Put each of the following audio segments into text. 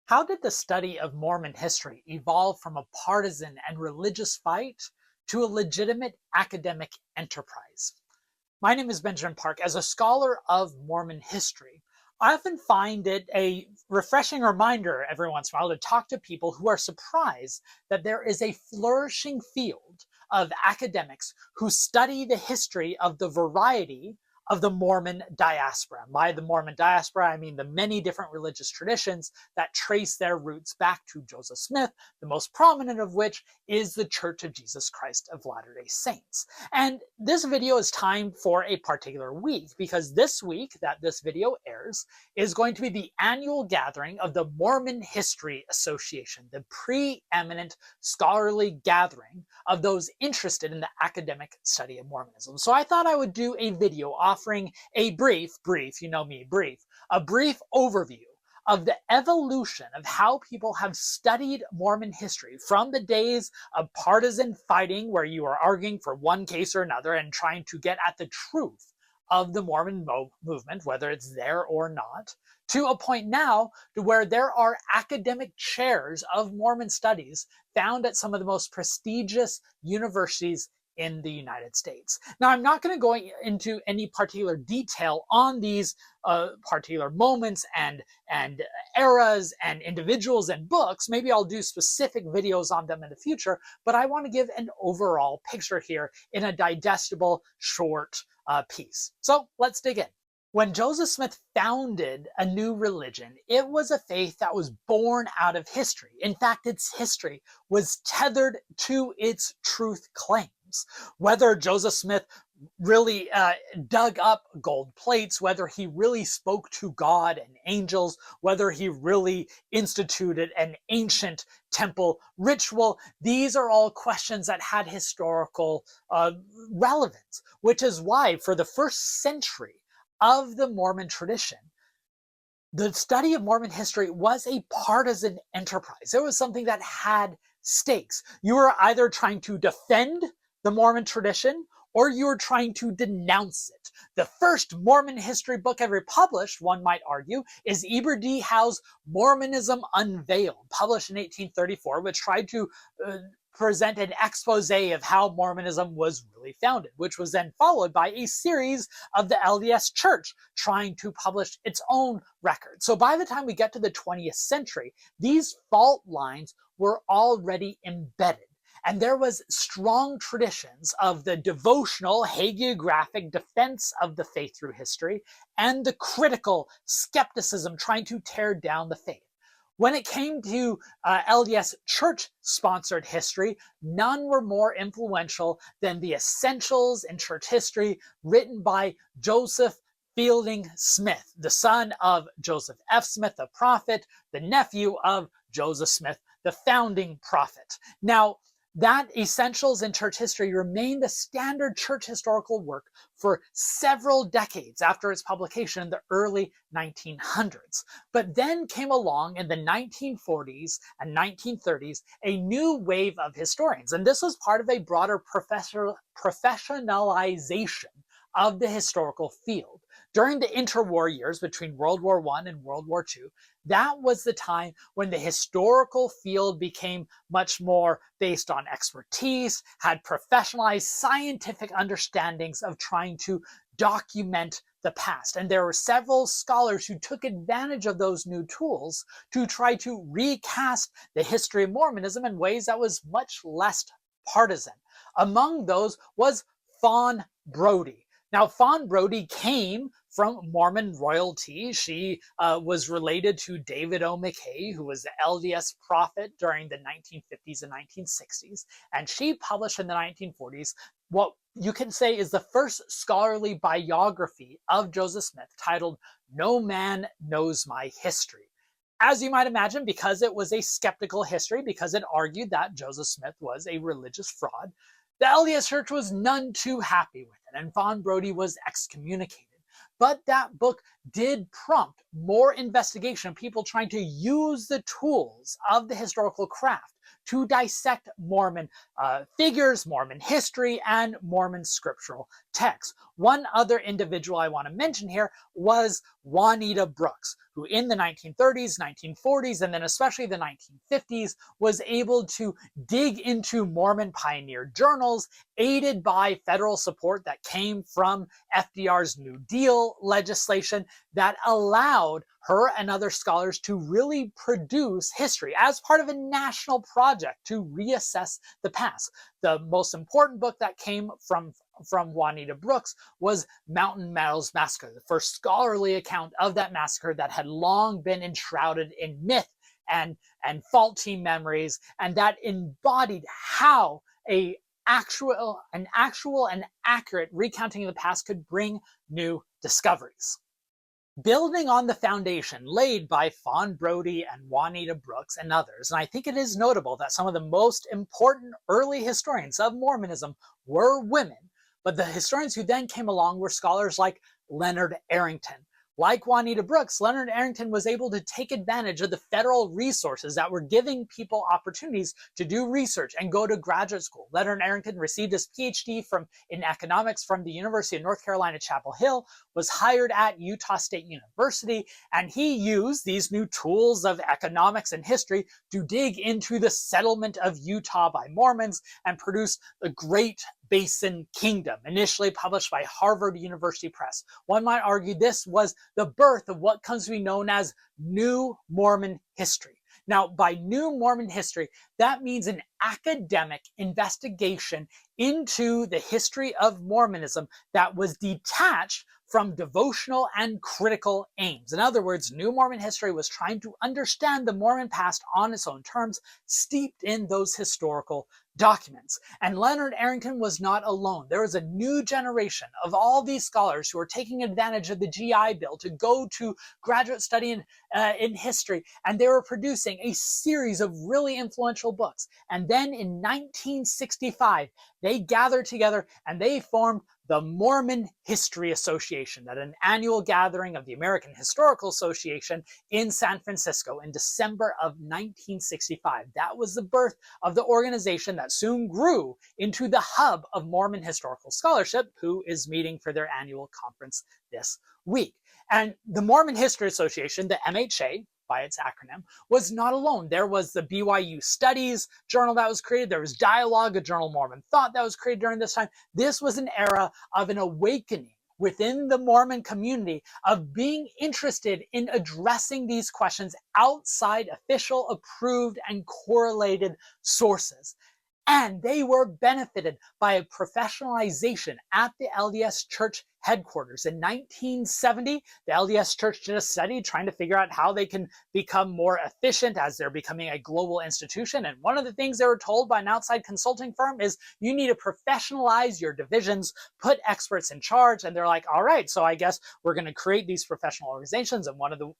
How did the study of Mormon history evolve from a partisan and religious fight to a legitimate academic enterprise? My name is Benjamin Park. As a scholar of Mormon history, I often find it a refreshing reminder every once in a while to talk to people who are surprised that there is a flourishing field of academics who study the history of the variety of the Mormon diaspora. By the Mormon diaspora, I mean the many different religious traditions that trace their roots back to Joseph Smith, the most prominent of which is the Church of Jesus Christ of Latter-day Saints. And this video is timed for a particular week because this week that this video airs is going to be the annual gathering of the Mormon History Association, the preeminent scholarly gathering of those interested in the academic study of Mormonism. So I thought I would do a video offering a brief, you know me, a brief overview of the evolution of how people have studied Mormon history from the days of partisan fighting where you are arguing for one case or another and trying to get at the truth of the Mormon movement, whether it's there or not, to a point now to where there are academic chairs of Mormon studies found at some of the most prestigious universities in the United States. Now, I'm not going to go into any particular detail on these particular moments and eras and individuals and books. Maybe I'll do specific videos on them in the future, but I want to give an overall picture here in a digestible, short piece. So let's dig in. When Joseph Smith founded a new religion, it was a faith that was born out of history. In fact, its history was tethered to its truth claims. Whether Joseph Smith really dug up gold plates, whether he really spoke to God and angels, whether he really instituted an ancient temple ritual, these are all questions that had historical relevance, which is why for the first century of the Mormon tradition, the study of Mormon history was a partisan enterprise. It was something that had stakes. You were either trying to defend the Mormon tradition or you were trying to denounce it. The first Mormon history book ever published, one might argue, is Eber D. Howe's Mormonism Unveiled, published in 1834, which tried to present an expose of how Mormonism was really founded, which was then followed by a series of the LDS Church trying to publish its own record. So by the time we get to the 20th century, these fault lines were already embedded. And there was strong traditions of the devotional hagiographic defense of the faith through history and the critical skepticism trying to tear down the faith. When it came to LDS church-sponsored history, none were more influential than the Essentials in Church History written by Joseph Fielding Smith, the son of Joseph F. Smith, the prophet, the nephew of Joseph Smith, the founding prophet. Now, that Essentials in Church History remained the standard church historical work for several decades after its publication in the early 1900s. But then came along in the 1940s and 1930s a new wave of historians, and this was part of a broader professionalization of the historical field. During the interwar years between World War I and World War II, that was the time when the historical field became much more based on expertise, had professionalized scientific understandings of trying to document the past. And there were several scholars who took advantage of those new tools to try to recast the history of Mormonism in ways that was much less partisan. Among those was Fawn Brodie. Now, Fawn Brodie came from Mormon royalty. She was related to David O. McKay, who was the LDS prophet during the 1950s and 1960s. And she published in the 1940s what you can say is the first scholarly biography of Joseph Smith titled No Man Knows My History. As you might imagine, because it was a skeptical history, because it argued that Joseph Smith was a religious fraud, the LDS Church was none too happy with it, and Fawn Brodie was excommunicated. But that book did prompt more investigation of people trying to use the tools of the historical craft to dissect Mormon figures, Mormon history, and Mormon scriptural texts. One other individual I want to mention here was Juanita Brooks, who in the 1930s, 1940s, and then especially the 1950s was able to dig into Mormon pioneer journals, aided by federal support that came from FDR's New Deal legislation that allowed her and other scholars to really produce history as part of a national project to reassess the past. The most important book that came from Juanita Brooks was Mountain Meadows Massacre, the first scholarly account of that massacre that had long been enshrouded in myth and faulty memories, and that embodied how an actual and accurate recounting of the past could bring new discoveries. Building on the foundation laid by Fawn Brodie and Juanita Brooks and others, and I think it is notable that some of the most important early historians of Mormonism were women, but the historians who then came along were scholars like Leonard Arrington. Like Juanita Brooks, Leonard Arrington was able to take advantage of the federal resources that were giving people opportunities to do research and go to graduate school. Leonard Arrington received his PhD in economics from the University of North Carolina, Chapel Hill, was hired at Utah State University, and he used these new tools of economics and history to dig into the settlement of Utah by Mormons and produce the Great Basin Kingdom, initially published by Harvard University Press. One might argue this was the birth of what comes to be known as New Mormon history. Now, by New Mormon history, that means an academic investigation into the history of Mormonism that was detached from devotional and critical aims. In other words, New Mormon history was trying to understand the Mormon past on its own terms, steeped in those historical documents. And Leonard Arrington was not alone. There was a new generation of all these scholars who were taking advantage of the GI Bill to go to graduate study in history, and they were producing a series of really influential books. And then in 1965, they gathered together and they formed the Mormon History Association, at an annual gathering of the American Historical Association in San Francisco in December of 1965. That was the birth of the organization that soon grew into the hub of Mormon historical scholarship, who is meeting for their annual conference this week. And the Mormon History Association, the MHA, by its acronym, was not alone. There was the BYU Studies journal that was created. There was Dialogue, a journal of Mormon thought that was created during this time. This was an era of an awakening within the Mormon community of being interested in addressing these questions outside official, approved, and correlated sources. And they were benefited by a professionalization at the LDS Church headquarters. In 1970, the LDS Church did a study trying to figure out how they can become more efficient as they're becoming a global institution. And one of the things they were told by an outside consulting firm is you need to professionalize your divisions, put experts in charge. And they're like, all right, so I guess we're going to create these professional organizations. And one of the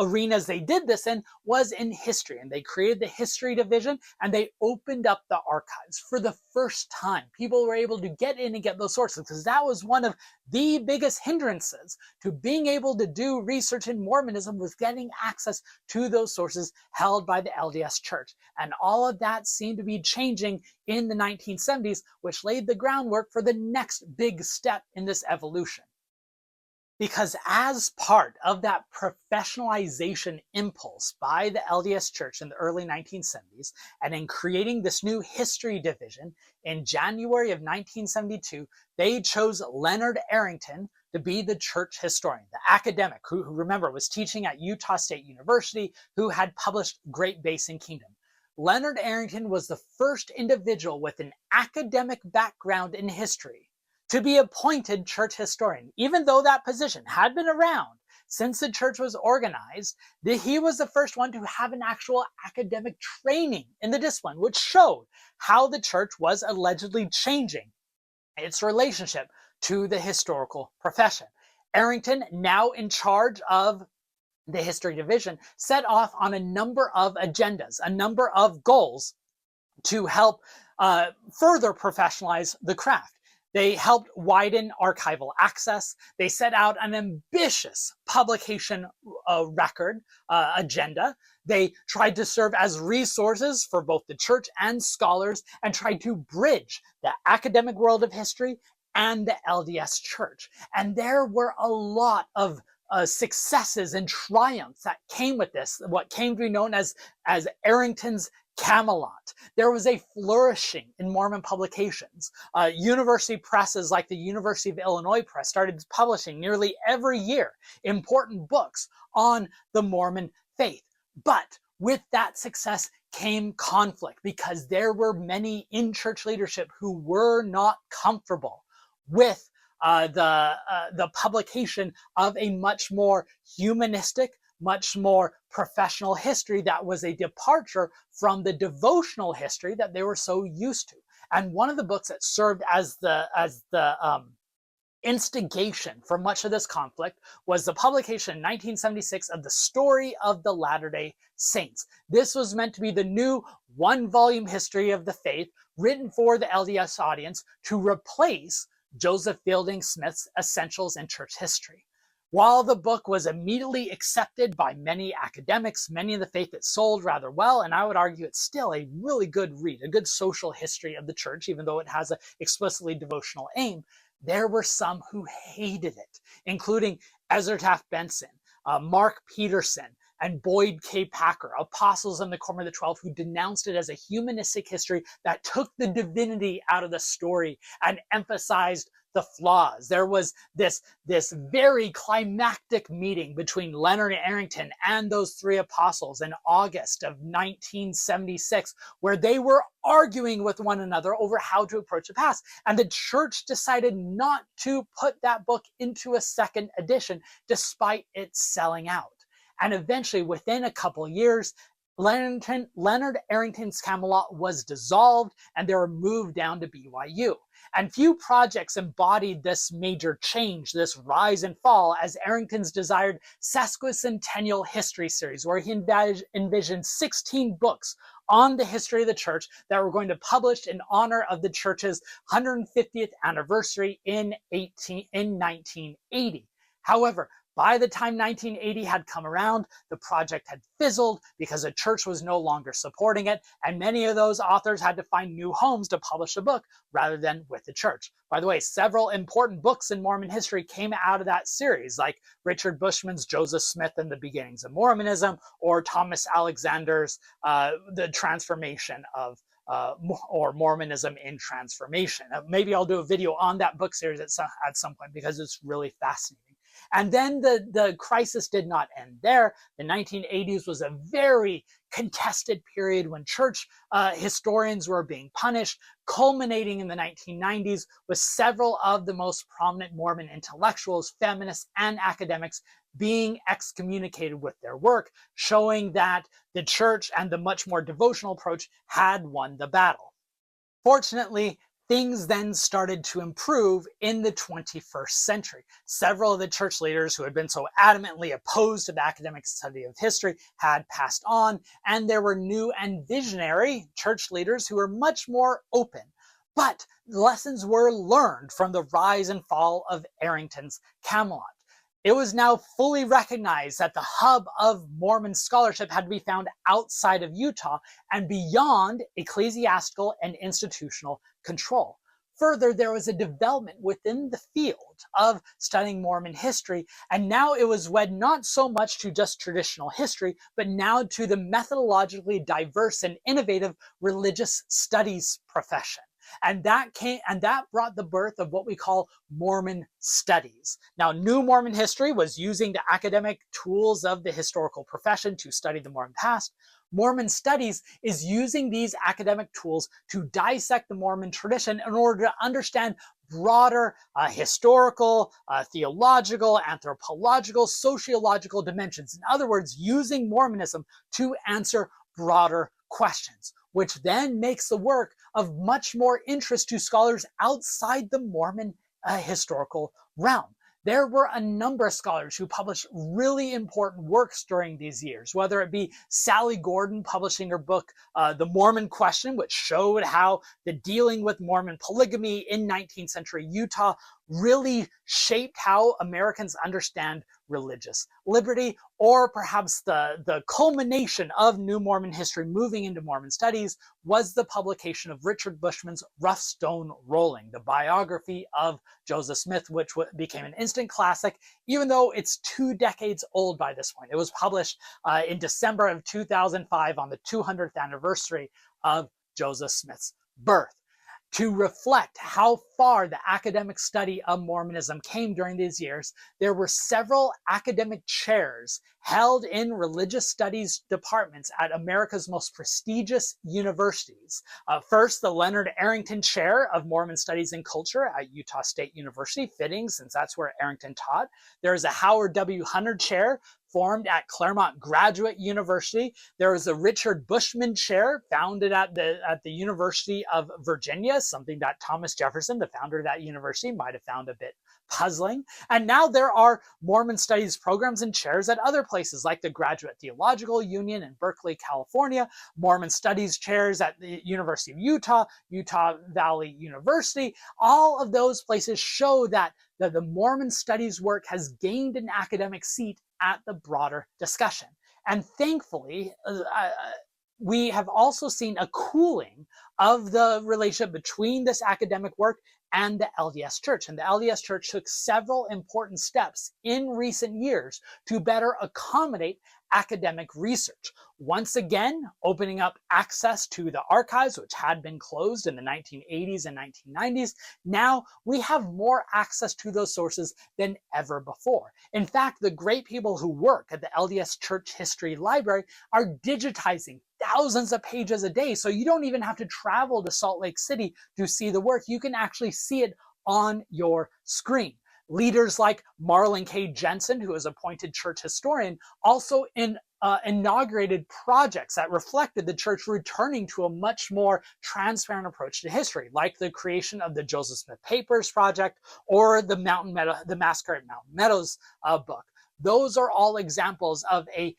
arenas they did this in was in history, and they created the history division, and they opened up the archives for the first time. People were able to get in and get those sources, because that was one of the biggest hindrances to being able to do research in Mormonism, was getting access to those sources held by the LDS Church. And all of that seemed to be changing in the 1970s, which laid the groundwork for the next big step in this evolution. Because as part of that professionalization impulse by the LDS Church in the early 1970s, and in creating this new history division, in January of 1972, they chose Leonard Arrington to be the church historian, the academic who remember, was teaching at Utah State University, who had published Great Basin Kingdom. Leonard Arrington was the first individual with an academic background in history to be appointed church historian. Even though that position had been around since the church was organized, he was the first one to have an actual academic training in the discipline, which showed how the church was allegedly changing its relationship to the historical profession. Arrington, now in charge of the history division, set off on a number of agendas, a number of goals to help further professionalize the craft. They helped widen archival access. They set out an ambitious publication agenda. They tried to serve as resources for both the church and scholars and tried to bridge the academic world of history and the LDS church. And there were a lot of successes and triumphs that came with this, what came to be known as Arrington's Camelot. There was a flourishing in Mormon publications. University presses like the University of Illinois Press started publishing nearly every year important books on the Mormon faith. But with that success came conflict, because there were many in church leadership who were not comfortable with the publication of a much more humanistic, much more professional history that was a departure from the devotional history that they were so used to. And one of the books that served as the instigation for much of this conflict was the publication in 1976 of the Story of the Latter-day Saints. This was meant to be the new one-volume history of the faith written for the LDS audience to replace Joseph Fielding Smith's Essentials in Church History. While the book was immediately accepted by many academics, many in the faith, it sold rather well, and I would argue it's still a really good read, a good social history of the church, even though it has an explicitly devotional aim. There were some who hated it, including Ezra Taft Benson, Mark Peterson, and Boyd K. Packer, apostles in the Quorum of the 12, who denounced it as a humanistic history that took the divinity out of the story and emphasized the flaws. There was this very climactic meeting between Leonard Arrington and those three apostles in August of 1976, where they were arguing with one another over how to approach the past. And the church decided not to put that book into a second edition, despite it selling out. And eventually, within a couple years, Leonard Arrington's Camelot was dissolved and they were moved down to BYU. And few projects embodied this major change, this rise and fall, as Arrington's desired sesquicentennial history series, where he envisioned 16 books on the history of the church that were going to publish in honor of the church's 150th anniversary in 1980. However, by the time 1980 had come around, the project had fizzled because the church was no longer supporting it, and many of those authors had to find new homes to publish a book rather than with the church. By the way, several important books in Mormon history came out of that series, like Richard Bushman's Joseph Smith and the Beginnings of Mormonism, or Thomas Alexander's The Transformation of or Mormonism in Transformation. Maybe I'll do a video on that book series at some point, because it's really fascinating. And then the crisis did not end there. The 1980s was a very contested period when church historians were being punished, culminating in the 1990s with several of the most prominent Mormon intellectuals, feminists, and academics being excommunicated with their work, showing that the church and the much more devotional approach had won the battle. Fortunately, things then started to improve in the 21st century. Several of the church leaders who had been so adamantly opposed to the academic study of history had passed on, and there were new and visionary church leaders who were much more open. But lessons were learned from the rise and fall of Arrington's Camelot. It was now fully recognized that the hub of Mormon scholarship had to be found outside of Utah and beyond ecclesiastical and institutional control. Further, there was a development within the field of studying Mormon history, and now it was wed not so much to just traditional history, but now to the methodologically diverse and innovative religious studies profession. And that brought the birth of what we call Mormon studies. Now, New Mormon History was using the academic tools of the historical profession to study the Mormon past. Mormon studies is using these academic tools to dissect the Mormon tradition in order to understand broader historical, theological, anthropological, sociological dimensions. In other words, using Mormonism to answer broader questions, which then makes the work of much more interest to scholars outside the Mormon historical realm. there were a number of scholars who published really important works during these years, whether it be Sally Gordon publishing her book, The Mormon Question, which showed how the dealing with Mormon polygamy in 19th century Utah really shaped how Americans understand religious liberty, or perhaps the culmination of New Mormon history moving into Mormon studies was the publication of Richard Bushman's Rough Stone Rolling, the biography of Joseph Smith, which became an instant classic, even though it's 2 decades old by this point. It was published in December of 2005 on the 200th anniversary of Joseph Smith's birth. To reflect how far the academic study of Mormonism came during these years, there were several academic chairs held in religious studies departments at America's most prestigious universities. First, the Leonard Arrington Chair of Mormon Studies and Culture at Utah State University, fitting since that's where Arrington taught. There is a Howard W. Hunter Chair formed at Claremont Graduate University. There is a Richard Bushman Chair founded at the University of Virginia, something that Thomas Jefferson, the founder of that university, might have found a bit puzzling. And now there are Mormon studies programs and chairs at other places like the Graduate Theological Union in Berkeley, California, Mormon studies chairs at the University of Utah, Utah Valley University. All of those places show that the Mormon studies work has gained an academic seat at the broader discussion. And thankfully, we have also seen a cooling of the relationship between this academic work and the LDS Church. And the LDS Church took several important steps in recent years to better accommodate academic research. Once again, opening up access to the archives, which had been closed in the 1980s and 1990s. Now we have more access to those sources than ever before. In fact, the great people who work at the LDS Church History Library are digitizing thousands of pages a day. So you don't even have to travel to Salt Lake City to see the work. You can actually see it on your screen. Leaders like Marlon K. Jensen, who is appointed church historian, also inaugurated projects that reflected the church returning to a much more transparent approach to history, like the creation of the Joseph Smith Papers Project or the Massacre at Mountain Meadows book. Those are all examples of a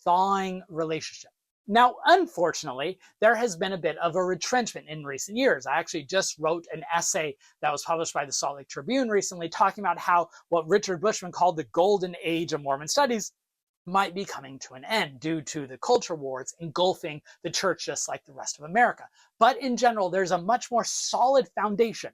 thawing relationship. Now, unfortunately, there has been a bit of a retrenchment in recent years. I actually just wrote an essay that was published by the Salt Lake Tribune recently talking about how what Richard Bushman called the golden age of Mormon studies might be coming to an end due to the culture wars engulfing the church just like the rest of America. But in general, there's a much more solid foundation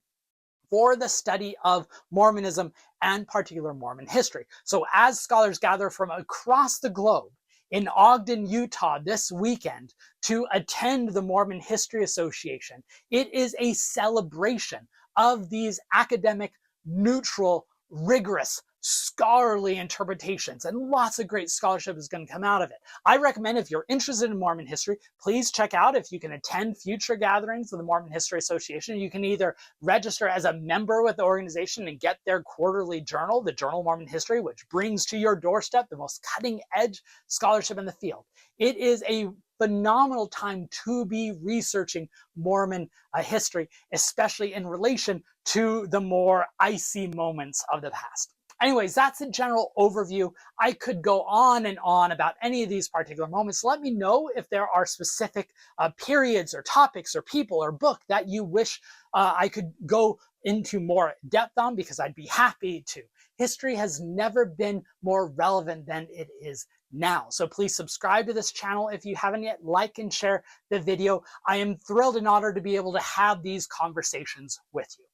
for the study of Mormonism and particular Mormon history. So as scholars gather from across the globe in Ogden, Utah this weekend to attend the Mormon History Association, it is a celebration of these academic, neutral, rigorous, scholarly interpretations, and lots of great scholarship is going to come out of it. I recommend, if you're interested in Mormon history, please check out if you can attend future gatherings of the Mormon History Association. You can either register as a member with the organization and get their quarterly journal, the Journal of Mormon History, which brings to your doorstep the most cutting-edge scholarship in the field. It is a phenomenal time to be researching Mormon history, especially in relation to the more icy moments of the past. Anyways, that's a general overview. I could go on and on about any of these particular moments. Let me know if there are specific periods or topics or people or book that you wish I could go into more depth on, because I'd be happy to. History has never been more relevant than it is now. So please subscribe to this channel if you haven't yet, like and share the video. I am thrilled and honored to be able to have these conversations with you.